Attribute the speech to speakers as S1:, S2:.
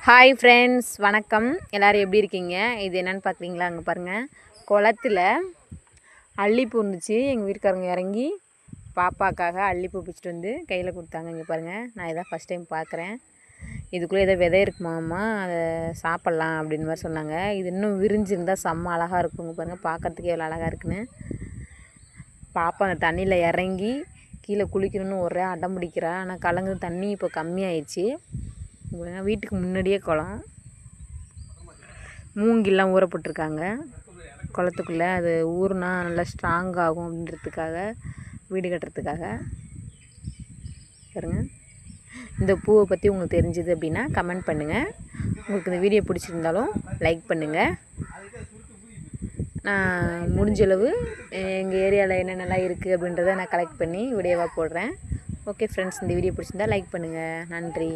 S1: Hi friends, வணக்கம். எல்லோரும் எப்படி இருக்கீங்க? இது என்னென்னு பார்க்குறீங்களா? அங்கே பாருங்கள், குளத்துல அல்லிப்பூ இருந்துச்சு. எங்கள் வீட்டுக்காரங்க இறங்கி பாப்பாக்காக அல்லிப்பூ பிடிச்சிட்டு வந்து கையில் கொடுத்தாங்க. இங்கே பாருங்கள், நான் இதான் ஃபஸ்ட் டைம் பார்க்குறேன். இதுக்குள்ளே ஏதோ விதை இருக்குமாம்மா, அதை சாப்பிட்லாம் அப்படின்னு மாதிரி சொன்னாங்க. இது இன்னும் விரிஞ்சிருந்தால் செம்ம அழகாக இருக்குங்க. பாருங்கள், பார்க்குறதுக்கே எவ்வளோ அழகாக இருக்குன்னு. பாப்பா அந்த தண்ணியில் இறங்கி கீழே குளிக்கணும்னு ஒரே அடம் பிடிக்கிறா. ஆனால் கலங்கு தண்ணி இப்போ கம்மியாயிடுச்சு. வீட்டுக்கு முன்னாடியே குளம், மூங்கிலாம் ஊறப்பட்டிருக்காங்க குளத்துக்குள்ளே. அது ஊறுனா நல்லா ஸ்ட்ராங் ஆகும் அப்படின்றதுக்காக, வீடு கட்டுறதுக்காக. பாருங்க, இந்த பூவை பற்றி உங்களுக்கு தெரிஞ்சது அப்படின்னா கமெண்ட் பண்ணுங்கள். உங்களுக்கு இந்த வீடியோ பிடிச்சிருந்தாலும் லைக் பண்ணுங்கள். நான் முடிஞ்சளவு எங்கள் ஏரியாவில் என்னென்னலாம் இருக்குது அப்படின்றத நான் கலெக்ட் பண்ணி வீடியோவாக போடுறேன். ஓகே ஃப்ரெண்ட்ஸ், இந்த வீடியோ பிடிச்சிருந்தா லைக் பண்ணுங்கள். நன்றி.